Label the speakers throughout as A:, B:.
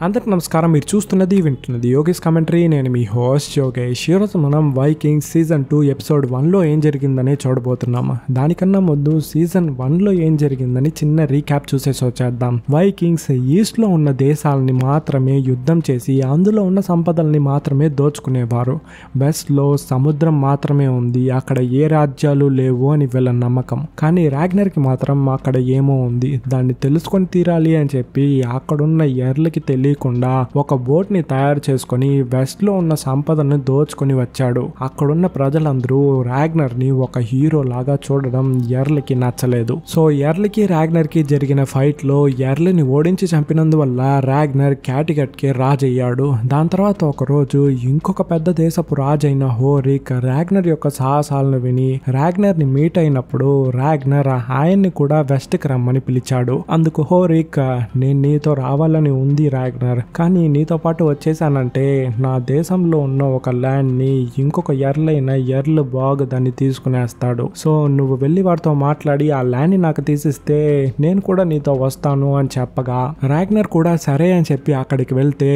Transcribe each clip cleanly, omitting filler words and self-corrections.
A: అందరికి నమస్కారం. మీరు చూస్తున్నది వింటున్నది యోగేష్ కామెంటరీ. నేను మీ హోస్ట్ యోగేష్. ఈరోజు మనం వైకింగ్స్ సీజన్ 2 ఎపిసోడ్ 1లో ఏం జరిగిందని చూడబోతున్నాం. దానికన్నా ముందు సీజన్ 1లో ఏం జరిగిందని చిన్న రీక్యాప్ చూసేసి వచ్చేద్దాం. వైకింగ్స్ ఈస్ట్ లో ఉన్న దేశాలని మాత్రమే యుద్ధం చేసి అందులో ఉన్న సంపదల్ని మాత్రమే దోచుకునేవారు. వెస్ట్ లో సముద్రం మాత్రమే ఉంది, అక్కడ ఏ రాజ్యాలు లేవు అని వీళ్ళ నమ్మకం. కానీ రాగ్నర్ కి మాత్రం అక్కడ ఏమో ఉంది, దాన్ని తెలుసుకొని తీరాలి అని చెప్పి అక్కడున్న ఎర్లకి తెలియకుండా ఒక బోట్ ని తయారు చేసుకొని వెస్ట్ లో ఉన్న సంపదను దోచుకొని వచ్చాడు. అక్కడున్న ప్రజలందరూ రాగ్నర్ ని ఒక హీరో లాగా చూడడం ఎర్లకి నచ్చలేదు. సో ఎర్లకి రాగ్నర్ కి జరిగిన ఫైట్ లో ఎర్లని ఓడించి చంపినందువల్ల రాగ్నర్ క్యాటిగట్ కి రాజయ్యాడు. దాని తర్వాత ఒక రోజు ఇంకొక పెద్ద దేశపు రాజైన హోరిక్ రాగ్నర్ యొక్క సాహసాలను విని రాగ్నర్ ని మీట్ అయినప్పుడు రాగ్నర్ ఆయన్ని కూడా వెస్ట్ కి రమ్మని పిలిచాడు. అందుకు హోరిక్, నేను నీతో రావాలని ఉంది రాగ్నర్, కానీ నీతో పాటు వచ్చేసానంటే నా దేశంలో ఉన్న ఒక ల్యాండ్ ని ఇంకొక ఎర్ల్ బాగ్ దాన్ని తీసుకునేస్తాడు. సో నువ్వు వెళ్ళి వాడితో మాట్లాడి ఆ ల్యాండ్ ని నాకు తీసిస్తే నేను కూడా నీతో వస్తాను అని చెప్పగా రాగ్నర్ కూడా సరే అని చెప్పి అక్కడికి వెళ్తే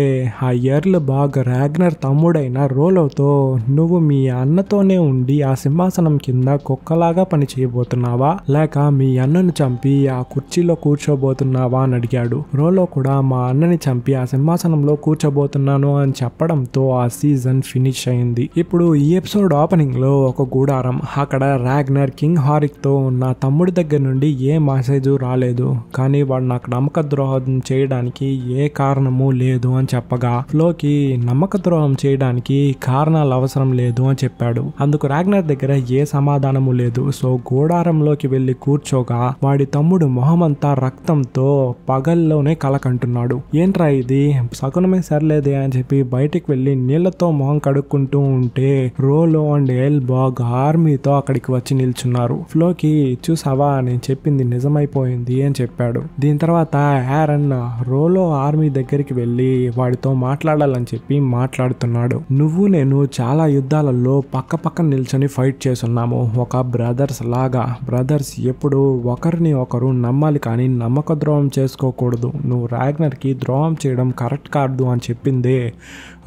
A: ఆ ఎర్ల్ బాగ్ రాగ్నర్ తమ్ముడైన రోలోతో, నువ్వు మీ అన్నతోనే ఉండి ఆ సింహాసనం కింద కుక్కలాగా పని చేయబోతున్నావా, లేక మీ అన్నను చంపి ఆ కుర్చీలో కూర్చోబోతున్నావా అని అడిగాడు. రోలో కూడా మా అన్నని చంపి ఆ సింహాసనంలో కూర్చోబోతున్నాను అని చెప్పడంతో ఆ సీజన్ ఫినిష్ అయింది. ఇప్పుడు ఈ ఎపిసోడ్ ఓపెనింగ్ లో ఒక గూడారం, అక్కడ రాగ్నర్ కింగ్ హారిక్ తో నా తమ్ముడి దగ్గర నుండి ఏ మెసేజ్ రాలేదు, కానీ వాడు నాకు నమ్మక ద్రోహం చేయడానికి ఏ కారణము లేదు అని చెప్పగా ఫ్లోకి నమ్మక ద్రోహం చేయడానికి కారణాలు అవసరం లేదు అని చెప్పాడు. అందుకు రాగ్నర్ దగ్గర ఏ సమాధానము లేదు. సో గూడారంలోకి వెళ్లి కూర్చోగా వాడి తమ్ముడు మొహమంతా రక్తంతో పగల్లోనే కలకంటున్నాడు. ఏంట్రా ఇది, సగునమే సర్లేదే అని చెప్పి బయటికి వెళ్లి నీళ్లతో మొహం కడుక్కుంటూ ఉంటే రోలో అండ్ ఎల్ బాగ్ ఆర్మీతో అక్కడికి వచ్చి నిల్చున్నారు. ఫ్లోకి, చూసావా నేను చెప్పింది నిజమైపోయింది అని చెప్పాడు. దీని తర్వాత యారన్ రోలో ఆర్మీ దగ్గరికి వెళ్లి వాడితో మాట్లాడాలని చెప్పి మాట్లాడుతున్నాడు. నువ్వు నేను చాలా యుద్ధాలలో పక్క పక్కన నిల్చొని ఫైట్ చేస్తున్నాము, ఒక బ్రదర్స్ లాగా. బ్రదర్స్ ఎప్పుడు ఒకరిని ఒకరు నమ్మాలి కానీ నమ్మక ద్రోహం చేసుకోకూడదు. నువ్వు రాగ్నర్ కి ద్రోహం చేయడం కరెక్ట్ కాదు అని చెప్పిందే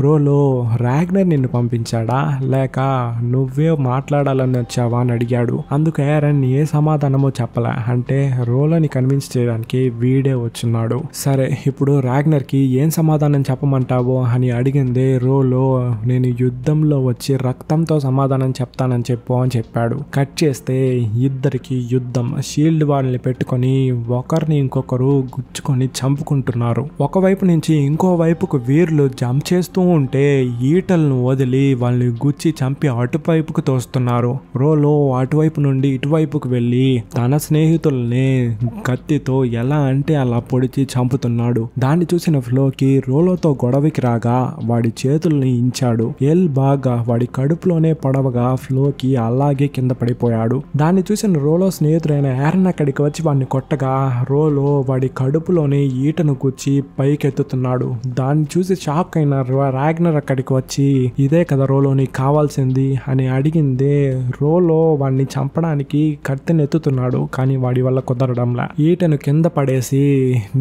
A: రోలో. రాగ్నర్ నిన్ను పంపించాడా లేక నువ్వే మాట్లాడాలని వచ్చావా అని అడిగాడు. అందుకు యారన్ ఏ సమాధానమో చెప్పలే, అంటే రోలోని కన్విన్స్ చేయడానికి వీడే వచ్చున్నాడు. సరే ఇప్పుడు రాగ్నర్ కి ఏం సమాధానం చెప్పమంటావో అని అడిగిందే రోలో. నేను యుద్ధంలో వచ్చి రక్తంతో సమాధానం చెప్తానని చెప్పు అని చెప్పాడు. కట్ చేస్తే ఇద్దరికి యుద్ధం, షీల్డ్ వాళ్ళని పెట్టుకొని ఒకరిని ఇంకొకరు గుచ్చుకొని చంపుకుంటున్నారు. ఒకవైపు నుంచి ఇంకో వైపుకు వీర్లు జంప్ చేస్తూ ఉంటే ఈటలను వదిలి వాళ్ళని గుచ్చి చంపి అటువైపుకు తోస్తున్నారు. రోలో అటువైపు నుండి ఇటువైపుకు వెళ్లి తన స్నేహితుల్ని కత్తితో ఎలా అంటే అలా పొడిచి చంపుతున్నాడు. దాన్ని చూసిన ఫ్లోకి రోలోతో గొడవకి రాగా వాడి చేతుల్ని ఇంచాడు. ఎల్ బాగా వాడి కడుపులోనే పడవగా ఫ్లోకి అలాగే కింద పడిపోయాడు. దాన్ని చూసిన రోలో స్నేహితుడైన యారన్ అక్కడికి వచ్చి వాడిని కొట్టగా రోలో వాడి కడుపులోనే ఈటను గుచ్చి పైకెత్తుతున్నాడు. దాన్ని చూసి షాక్ అయిన రాగ్నర్ అక్కడికి వచ్చి, ఇదే కదా రోలో నీకు కావాల్సింది అని అడిగిందే. రోలో వాడిని చంపడానికి కత్తిని ఎత్తుతున్నాడు, కానీ వాడి వల్ల కుదరడంలా. ఈటను కింద పడేసి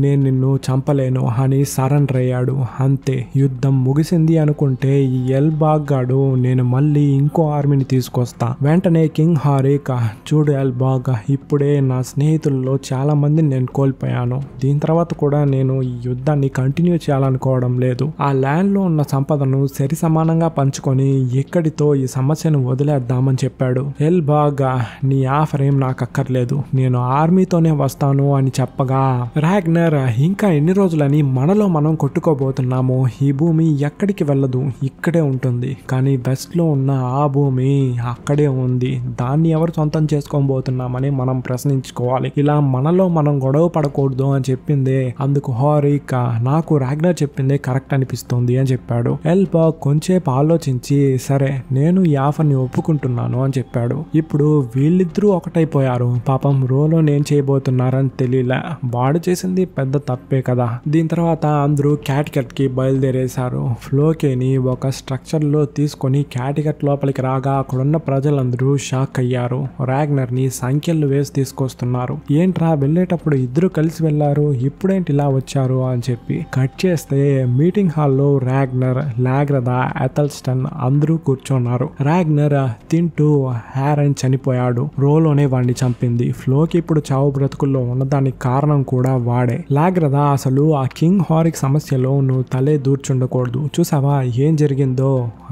A: నేను నిన్ను చంపలేను అని సరెండర్ అయ్యాడు. అంతే, యుద్ధం ముగిసింది అనుకుంటే ఈ ఎల్ బాగ్ గాడు నేను మళ్ళీ ఇంకో ఆర్మీని తీసుకొస్తా. వెంటనే కింగ్ హారిక్, చూడు ఎల్ బాగ్, ఇప్పుడే నా స్నేహితుల్లో చాలా మందిని నేను కోల్పోయాను. దీని తర్వాత కూడా నేను ఈ యుద్ధాన్ని కంటిన్యూ చేయాలనుకోవడం లేదు. ఆ ల్యాండ్ లో ఉన్న సంపదను సరి సమానంగా పంచుకొని ఇక్కడితో ఈ సమస్యను వదిలేద్దామని చెప్పాడు. ఎల్ బాగ్, నీ ఆఫర్ ఏం నాకు అక్కర్లేదు, నేను ఆర్మీతోనే వస్తాను అని చెప్పగా రాగ్నర్, ఇంకా ఎన్ని రోజులని మనలో మనం కొట్టుకోబోతున్నాము, ఈ భూమి ఎక్కడికి వెళ్ళదు, ఇక్కడే ఉంటుంది. కానీ వెస్ట్ లో ఉన్న ఆ భూమి అక్కడే ఉంది, దాన్ని ఎవరు సొంతం చేసుకోబోతున్నామని మనం ప్రశ్నించుకోవాలి. ఇలా మనలో మనం గొడవ పడకూడదు అని చెప్పిందే. అందుకు హారిక్, నాకు రాగ్నర్ చెప్పిందే కరెక్ట్ అనిపిస్తుంది అని చెప్పాడు. ఎల్ బాగ్ కొంచెంసేపు ఆలోచించి, సరే నేను ఈ ఆఫర్ని ఒప్పుకుంటున్నాను అని చెప్పాడు. ఇప్పుడు వీళ్ళిద్దరూ ఒకటైపోయారు. పాపం రోలో నేను చేయబోతున్నారని తెలియలే, వాడు చేసింది పెద్ద తప్పే కదా. దీని తర్వాత అందరూ క్యాటిగట్ కి బయలుదేరేశారు. ఫ్లోకేని ఒక స్ట్రక్చర్ లో తీసుకొని క్యాటిగట్ లోపలికి రాగా అక్కడున్న ప్రజలందరూ షాక్ అయ్యారు. రాగ్నర్ ని సంఖ్యలు వేసి తీసుకొస్తున్నారు. ఏంట్రా వెళ్ళేటప్పుడు ఇద్దరు కలిసి వెళ్లారు, ఇప్పుడేంటి ఇలా వచ్చారు అని చెప్పి. కట్ చేస్తే మీటింగ్ హాల్లో రాగ్నర్, లాగ్రదా, ఎథల్స్టన్ అందరూ కూర్చున్నారు. రాగ్నర్ తింటూ హ్యారన్ చనిపోయాడు. రోలోనే వాడిని చంపింది. ఫ్లోకి ఇప్పుడు చావు బ్రతుకుల్లో ఉన్నదానికి కారణం కూడా వాడే. లాగ్రదా అసలు ఆ కింగ్ హారిక్ సమస్యలో నువ్వు తలే దూర్చుండకూడదు. చూసావా ఏం జరిగిందో?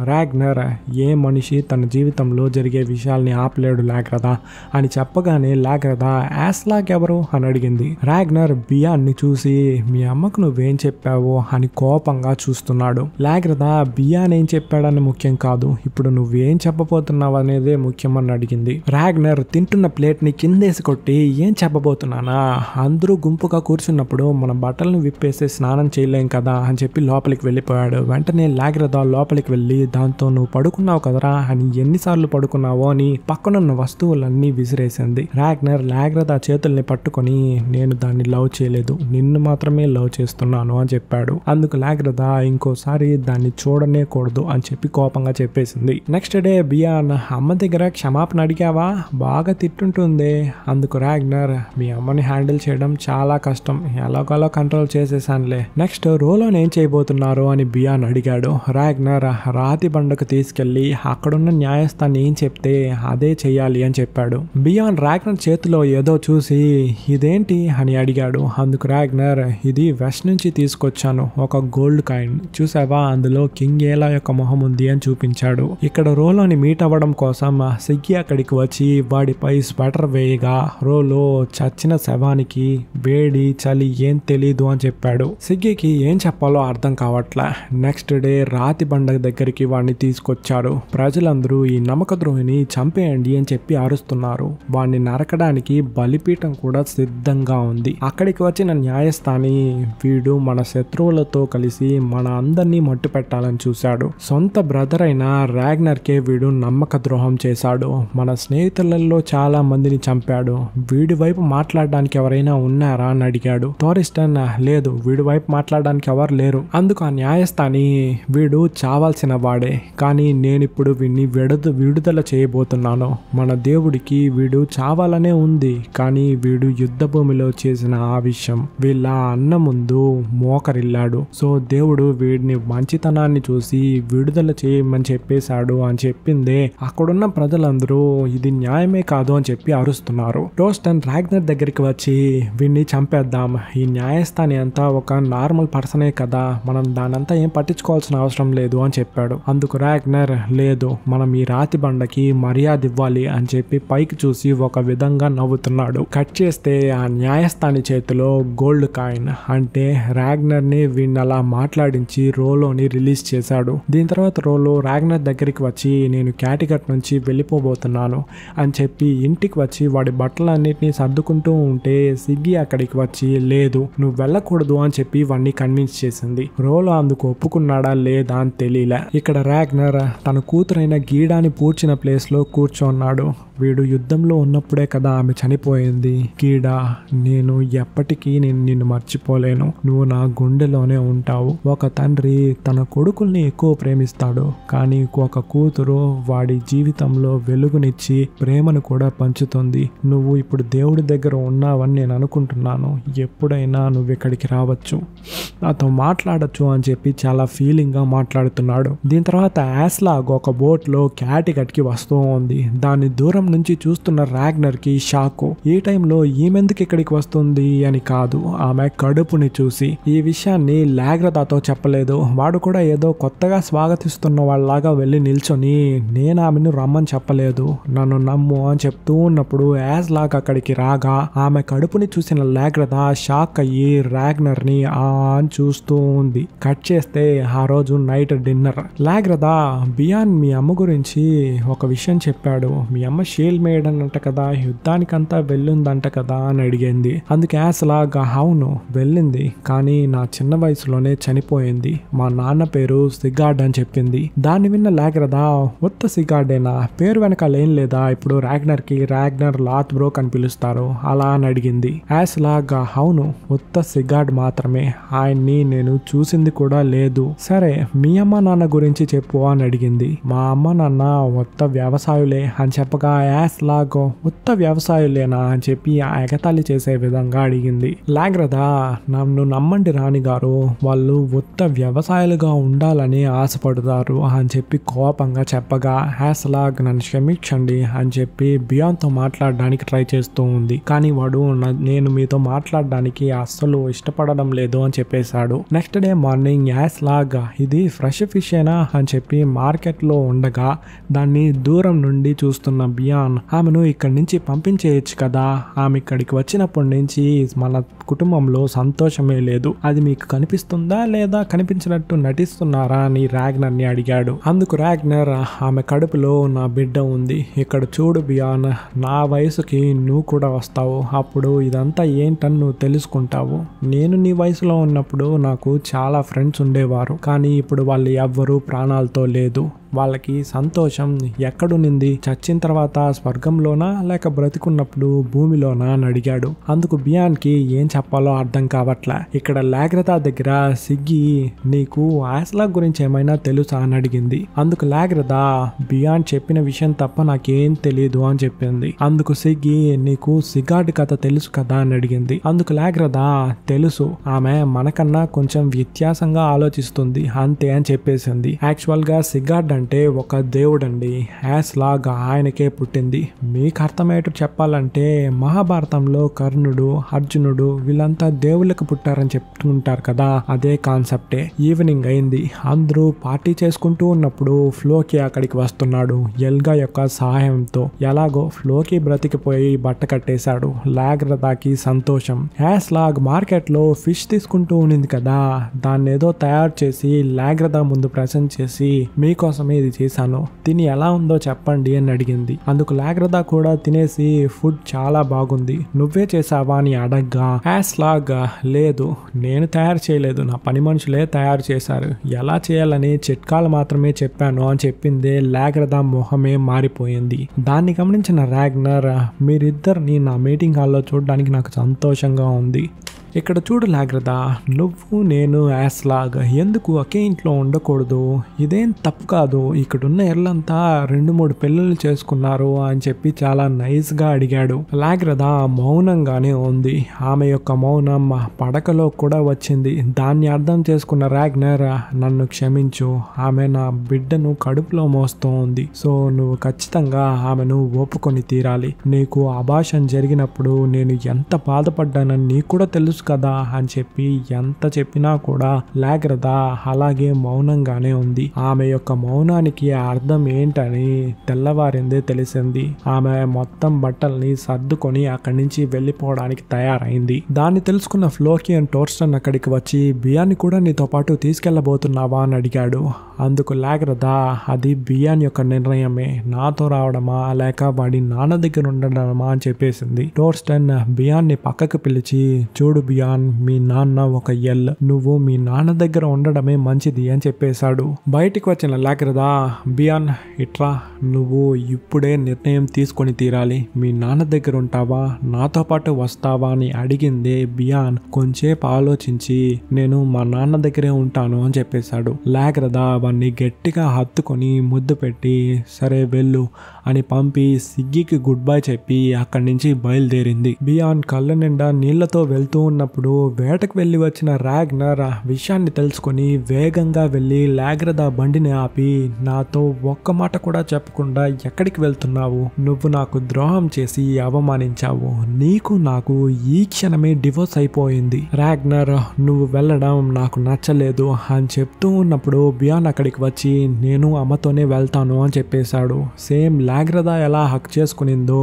A: రాగ్నర్ ఏ మనిషి తన జీవితంలో జరిగే విషయాల్ని ఆపలేడు లాగ్రదా అని చెప్పగానే లాగ్రదా యాస్లాగ్ ఎవరు అని అడిగింది. రాగ్నర్ బియాన్ని చూసి మీ అమ్మకు నువ్వేం చెప్పావు అని కోపంగా చూస్తున్నాడు. లాగ్రదా బియాన్ ఏం చెప్పాడని ముఖ్యం కాదు, ఇప్పుడు నువ్వేం చెప్పబోతున్నావు అనేదే ముఖ్యమని అడిగింది. రాగ్నర్ తింటున్న ప్లేట్ ని కిందేసి కొట్టి ఏం చెప్పబోతున్నానా, అందరూ గుంపుగా కూర్చున్నప్పుడు మన బట్టలను విప్పేసి స్నానం చేయలేం కదా అని చెప్పి లోపలికి వెళ్ళిపోయాడు. వెంటనే లాగ్రదా లోపలికి వెళ్ళి దాంతో నువ్వు పడుకున్నావు కదరా అని ఎన్నిసార్లు పడుకున్నావో అని పక్కనున్న వస్తువులన్నీ విసిరేసింది. రాగ్నర్ లాగ్రదా చేతుల్ని పట్టుకొని నేను దాన్ని లవ్ చేయలేదు, నిన్ను మాత్రమే లవ్ చేస్తున్నాను అని చెప్పాడు. అందుకు లాగ్రదా ఇంకోసారి దాన్ని చూడనే కూడదు అని చెప్పి కోపంగా చెప్పేసింది. నెక్స్ట్ డే బియాన్ అమ్మ దగ్గర క్షమాపణ అడిగావా, బాగా తిట్టుంటుంది. అందుకు రాగ్నర్ మీ అమ్మని హ్యాండిల్ చేయడం చాలా కష్టం, ఎలాగోలా కంట్రోల్ చేసేసానులే. నెక్స్ట్ రోలోని ఏం చేయబోతున్నారు అని బియాన్ అడిగాడు. రాగ్నర్ రాతి బండకు తీసుకెళ్లి అక్కడున్న న్యాయస్థాన్ని ఏం చెప్తే అదే చెయ్యాలి అని చెప్పాడు. బియాన్ రాగ్నర్ చేతిలో ఏదో చూసి ఇదేంటి అని అడిగాడు. అందుకు రాగ్నర్ ఇది వెస్ట్ నుంచి తీసుకొచ్చాను, ఒక గోల్డ్ కాయిన్, చూసావా అందులో కింగ్ ఏలా యొక్క మొహం ఉంది అని చూపించాడు. ఇక్కడ రోలోని మీట్ అవ్వడం కోసం సిగ్గి అక్కడికి వచ్చి వాడిపై స్వెటర్ వేయగా రోలో చచ్చిన శవానికి వేడి చలి ఏం తెలీదు అని చెప్పాడు. సిగ్గికి ఏం చెప్పాలో అర్థం కావట్లా. నెక్స్ట్ డే రాతి బండ దగ్గరికి వాడిని తీసుకొచ్చారు. ప్రజలందరూ ఈ నమ్మక ద్రోహిని చంపేయండి అని చెప్పి అరుస్తున్నారు. వాడిని నరకడానికి బలిపీఠం కూడా సిద్ధంగా ఉంది. అక్కడికి వచ్చిన న్యాయస్థాని వీడు మన శత్రువులతో కలిసి మన అందరినీ మట్టు పెట్టాలని చూశాడు. సొంత బ్రదర్ అయిన రాగ్నర్ కే వీడు నమ్మక ద్రోహం చేశాడు. మన స్నేహితులలో చాలా మందిని చంపాడు. వీడి వైపు మాట్లాడడానికి ఎవరైనా ఉన్నారా అని అడిగాడు. థోరిస్టన్ లేదు, వీడి వైపు మాట్లాడడానికి ఎవరు లేరు. అందుకు ఆ న్యాయస్థాని వీడు చావాల్సిన వాడే, కానీ నేనిప్పుడు వీడిని విడుదల చేయబోతున్నాను. మన దేవుడికి వీడు చావాలనే ఉంది, కానీ వీడు యుద్ధ భూమిలో చేసిన ఆ విషయం వీళ్ళ అన్న ముందు మోకరిల్లాడు. సో దేవుడు వీడిని మంచితనాన్ని చూసి విడుదల చేయమని చెప్పేశాడు అని చెప్పిందే అక్కడున్న ప్రజలందరూ ఇది న్యాయమే కాదు అని చెప్పి అరుస్తున్నారు. టోస్టన్ రాగ్నర్ దగ్గరికి వచ్చి వీడిని చంపేద్దాం, ఈ న్యాయస్థాని అంతా ఒక నార్మల్ పర్సనే కదా, మనం దానంతా ఏం పట్టించుకోవాల్సిన అవసరం లేదు అని చెప్పాడు. అందుకు రాగ్నర్ లేదు, మనం ఈ రాతి బండకి మర్యాద ఇవ్వాలి అని చెప్పి పైకి చూసి ఒక విధంగా నవ్వుతున్నాడు. కట్ చేస్తే ఆ న్యాయస్థాని చేతిలో గోల్డ్ కాయిన్, అంటే రాగ్నర్ ని వీడిని అలా మాట్లాడించి రోలోని రిలీజ్ చేశాడు. దీని తర్వాత రోలో రాగ్నర్ దగ్గరికి వచ్చి నేను క్యాటిగట్ నుంచి వెళ్ళిపోబోతున్నాను అని చెప్పి ఇంటికి వచ్చి వాడి బట్టలన్నిటిని సర్దుకుంటూ ఉంటే సిగ్గి అక్కడికి వచ్చి లేదు నువ్వు వెళ్ళకూడదు అని చెప్పి వాడిని కన్విన్స్ చేసింది. రోలో అందుకు ఒప్పుకున్నాడా లేదా అని తెలియలే. ఇక్కడ రాగ్నర్ తన కూతురైన గీడాని పూడ్చిన ప్లేస్ లో కూర్చోన్నాడు. వీడు యుద్ధంలో ఉన్నప్పుడే కదా ఆమె చనిపోయింది. గీడా నేను ఎప్పటికీ నిన్ను మర్చిపోలేను, నువ్వు నా గుండెలోనే ఉంటావు. ఒక తండ్రి తన కొడుకుల్ని ఎక్కువ ప్రేమిస్తాడు, కానీ ఒక కూతురు వాడి జీవితంలో వెలుగునిచ్చి ప్రేమను కూడా పంచుతుంది. నువ్వు ఇప్పుడు దేవుడి దగ్గర ఉన్నావని నేను అనుకుంటున్నాను. ఎప్పుడైనా నువ్వు ఇక్కడికి రావచ్చు, నాతో మాట్లాడచ్చు అని చెప్పి చాలా ఫీలింగ్ గా మాట్లాడుతున్నాడు. దీని తర్వాత యాస్లాగ్ ఒక బోట్ లో క్యాటిగట్ కి వస్తూ ఉంది. దాన్ని దూరం నుంచి చూస్తున్న రాగ్నర్ కి షాకు. ఈ టైంలో ఈమెందుకు ఇక్కడికి వస్తుంది అని కాదు, ఆమె కడుపుని చూసి. ఈ విషయాన్ని లాగ్రదాతో చెప్పలేదు. వాడు కూడా ఏదో కొత్తగా స్వాగతిస్తున్న వాళ్ళలాగా వెళ్ళి నిల్చొని నేను ఆమెను రమ్మని చెప్పలేదు, నన్ను నమ్ము అని చెప్తూ ఉన్నప్పుడు యాస్లాగ్ అక్కడికి రాగా ఆమె కడుపుని చూసిన లాగ్రదా షాక్ అయ్యి రాగ్నర్ ని అని చూస్తూ ఉంది. కట్ చేస్తే ఆ రోజు నైట్ డిన్నర్. లాగ్రదా బియాన్ మీ అమ్మ గురించి ఒక విషయం చెప్పాడు, మీ అమ్మ షీల్డ్ మేడ్ అంట కదా, యుద్ధానికంతా వెళ్ళిందంట కదా అని అడిగింది. అందుకే యాస్లాగ్ అవును వెళ్ళింది, కానీ నా చిన్న వయసులోనే చనిపోయింది. మా నాన్న పేరు సిగార్డ్ అని చెప్పింది. దాన్ని విన్న లాగ్రదా ఉత్త సిగార్డేనా, పేరు వెనకాల ఏం లేదా, ఇప్పుడు రాగ్నర్ కి రాగ్నర్ లాత్బ్రోక్ అని పిలుస్తారు అలా అని అడిగింది. యాస్లాగ్ అవును ఉత్త సిగార్డ్ మాత్రమే, ఆయన్ని నేను చూసింది కూడా లేదు. సరే మీ అమ్మ నాన్న గురించి చెప్పు అని అడిగింది. మా అమ్మ నాన్న ఉత్త వ్యవసాయులే అని చెప్పగా యాస్ లాగో ఉత్త వ్యవసాయులేనా అని చెప్పి ఎగతాళి చేసే విధంగా అడిగింది. లాగ్రదా, నన్ను నమ్మండి రాణి గారు, వాళ్ళు ఉత్త వ్యవసాయాలుగా ఉండాలని ఆశపడతారు అని చెప్పి కోపంగా చెప్పగా యాస్ లాగ్ నన్ను క్షమించండి అని చెప్పి బియాన్తో మాట్లాడడానికి ట్రై చేస్తూ ఉంది. కానీ వాడు నేను మీతో మాట్లాడడానికి అస్సలు ఇష్టపడడం లేదు అని చెప్పేశాడు. నెక్స్ట్ డే మార్నింగ్ యాస్ లాగ్ ఇది ఫ్రెష్ ఫిష్ ఏనా అని చెప్పి మార్కెట్ లో ఉండగా దాన్ని దూరం నుండి చూస్తున్న బియాన్ ఆమెను ఇక్కడి నుంచి పంపించేయచ్చు కదా, ఆమె ఇక్కడికి వచ్చినప్పటి నుంచి మన కుటుంబంలో సంతోషమే లేదు, అది మీకు కనిపిస్తుందా లేదా కనిపించినట్టు నటిస్తున్నారా అని రాగ్నర్ ని అడిగాడు. అందుకు రాగ్నర్, ఆమె కడుపులో నా బిడ్డ ఉంది, ఇక్కడ చూడు బియాన్, నా వయసుకి నువ్వు కూడా వస్తావు, అప్పుడు ఇదంతా ఏంటని నువ్వు తెలుసుకుంటావు. నేను నీ వయసులో ఉన్నప్పుడు నాకు చాలా ఫ్రెండ్స్ ఉండేవారు, కానీ ఇప్పుడు వాళ్ళు ఎవ్వరూ ప్రాణాలతో లేదు. వాళ్ళకి సంతోషం ఎక్కడునింది, చచ్చిన తర్వాత స్వర్గంలోనా లేక బ్రతికున్నప్పుడు భూమిలోనా అని అడిగాడు. అందుకు బియాన్ కి ఏం చెప్పాలో అర్థం కావట్లే. ఇక్కడ లాగ్రతా దగ్గర సిగ్గి నీకు యాస్లాగ్ గురించి ఏమైనా తెలుసా అని అడిగింది. అందుకు లాగ్రతా బియాన్ చెప్పిన విషయం తప్ప నాకేం తెలియదు అని చెప్పింది. అందుకు సిగ్గి నీకు సిగార్డ్ కథ తెలుసు కదా అని అడిగింది. అందుకు లాగ్రతా తెలుసు, ఆమె మనకన్నా కొంచెం వ్యత్యాసంగా ఆలోచిస్తుంది అంతే అని చెప్పేసింది. యాక్చువల్ గా సిగార్డ్ అంటే ఒక దేవుడండి, యాస్ లాగ్ ఆయనకే పుట్టింది. మీకు అర్థమయ్యేట్టు చెప్పాలంటే మహాభారతంలో కర్ణుడు, అర్జునుడు వీళ్ళంతా దేవుళ్ళకి పుట్టారని చెప్తుంటారు కదా, అదే కాన్సెప్టే. ఈవినింగ్ అయింది, అందరూ పార్టీ చేసుకుంటూ ఉన్నప్పుడు ఫ్లోకి అక్కడికి వస్తున్నాడు ఎల్గా యొక్క సహాయంతో. ఎలాగో ఫ్లోకి బ్రతికిపోయి బట్ట కట్టేశాడు. లాగ్రతాకి సంతోషం. యాస్ లాగ్ మార్కెట్ లో ఫిష్ తీసుకుంటూ ఉన్నింది కదా, దాన్ని ఏదో తయారు చేసి లాగ్రతా ముందు ప్రెజెంట్ చేసి మీకోసం ఇది చేశాను, తిని ఎలా ఉందో చెప్పండి అని అడిగింది. అందుకు లాగ్రతా కూడా తినేసి ఫుడ్ చాలా బాగుంది, నువ్వే చేసావా అని అడగ్గా యాస్ లాగ్ లేదు, నేను తయారు చేయలేదు, నా పని మనుషులే తయారు చేశారు, ఎలా చేయాలని చిట్కాలు మాత్రమే చెప్పాను అని చెప్పిందే లాగ్రతా మొహమే మారిపోయింది. దాన్ని గమనించిన రాగ్నర్, మీరిద్దరిని నా మీటింగ్ హాల్లో చూడడానికి నాకు సంతోషంగా ఉంది. ఇక్కడ చూడు లాగ్రతా, నువ్వు నేను యాస్ లాగ్ ఎందుకు ఒకే ఇంట్లో ఉండకూడదు, ఇదేం తప్పు కాదు, ఇక్కడున్న ఎర్లంతా 2-3 పెళ్ళిళ్ళు చేసుకున్నారు అని చెప్పి చాలా నైస్ గా అడిగాడు. లాగ్రతా మౌనంగానే ఉంది. ఆమె యొక్క మౌనం పడకలో కూడా వచ్చింది. దాన్ని అర్థం చేసుకున్న రాగ్నర్, నన్ను క్షమించు, ఆమె నా బిడ్డను కడుపులో మోస్తూ ఉంది, సో నువ్వు ఖచ్చితంగా ఆమెను ఒప్పుకొని తీరాలి. నీకు అబార్షన్ జరిగినప్పుడు నేను ఎంత బాధపడ్డానని నీకు కూడా తెలుసు కదా అని చెప్పి ఎంత చెప్పినా కూడా లాగ్రతా అలాగే మౌనంగానే ఉంది. ఆమె యొక్క మౌనానికి అర్థం ఏంటని తెల్లవారిందే తెలిసింది. ఆమె మొత్తం బట్టల్ని సర్దుకొని అక్కడి నుంచి వెళ్ళిపోవడానికి తయారైంది. దాన్ని తెలుసుకున్న ఫ్లోకి అండ్ టోర్స్టన్ అక్కడికి వచ్చి బియాన్ని కూడా నీతో పాటు తీసుకెళ్లబోతున్నావా అని అడిగాడు. అందుకు లాగ్రతా, అది బియాన్ యొక్క నిర్ణయమే, నాతో రావడమా లేక వాడి నాన్న దగ్గర ఉండడమా అని చెప్పేసింది. టోర్స్టన్ బియాన్ని పక్కకు పిలిచి, చూడు బియాన్, మీ నాన్న ఒక ఎల్, నువ్వు మీ నాన్న దగ్గర ఉండడమే మంచిది అని చెప్పేశాడు. బయటికి వచ్చిన లాగ్రతా, బియాన్ ఇట్రా, నువ్వు ఇప్పుడే నిర్ణయం తీసుకొని తీరాలి, మీ నాన్న దగ్గర ఉంటావా నాతో పాటు వస్తావా అని అడిగిందే బియాన్ కొంచెంసేపు ఆలోచించి నేను మా నాన్న దగ్గరే ఉంటాను అని చెప్పేశాడు. లాగ్రతా వాన్ని గట్టిగా హత్తుకొని ముద్దు పెట్టి సరే వెళ్ళు అని పంపి సిగ్గికి గుడ్ బై చెప్పి అక్కడి నుంచి బయలుదేరింది. బియాన్ కళ్ళ నిండా నీళ్లతో వెళ్తూ ఉన్నప్పుడు వేటకు వెళ్లి వచ్చిన రాగ్నర్ విషయాన్ని తెలుసుకుని వేగంగా వెళ్లి లాగ్రతా బండిని ఆపి, నాతో ఒక్క మాట కూడా చెప్పకుండా ఎక్కడికి వెళ్తున్నావు, నువ్వు నాకు ద్రోహం చేసి అవమానించావు, నీకు నాకు ఈ క్షణమే డివోర్స్ అయిపోయింది, రాగ్నర్ నువ్వు వెళ్ళడం నాకు నచ్చలేదు అని చెప్తూ ఉన్నప్పుడు బియాన్ అక్కడికి వచ్చి నేను అమ్మతోనే వెళ్తాను అని చెప్పేశాడు. సేమ్ లాగ్రతా ఎలా హక్ చేసుకునిందో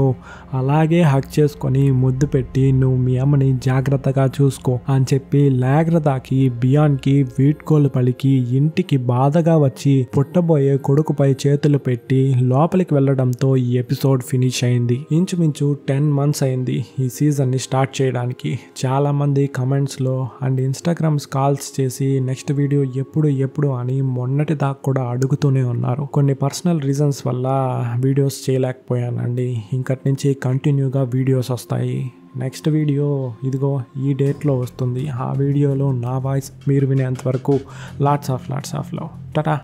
A: అలాగే హక్ చేసుకొని ముద్దు పెట్టి నువ్వు మీ అమ్మని జాగ్రత్తగా చూసుకో అని చెప్పి లాగ్రతాకి బియాన్కి వీడ్కోలు పలికి ఇంటికి బాధగా వచ్చి పుట్టబోయే కొడుకుపై చేతులు పెట్టి లోపలికి వెళ్లడంతో ఈ ఎపిసోడ్ ఫినిష్ అయింది. ఇంచుమించు 10 months అయింది ఈ సీజన్ ని స్టార్ట్ చేయడానికి. చాలా మంది కమెంట్స్ లో అండ్ ఇన్స్టాగ్రామ్స్ కాల్స్ చేసి నెక్స్ట్ వీడియో ఎప్పుడు అని మొన్నటి దాకా కూడా అడుగుతూనే ఉన్నారు. కొన్ని పర్సనల్ రీజన్స్ వల్ల వీడియోస్ చేయలేకపోయానండి. ఇంకటి నుంచి కంటిన్యూగా వీడియోస్ వస్తాయి. నెక్స్ట్ వీడియో ఇదిగో ఈ డేట్లో వస్తుంది. ఆ వీడియోలో నా వాయిస్ మీరు వినేంత వరకు లాట్స్ ఆఫ్ లవ్. టాటా.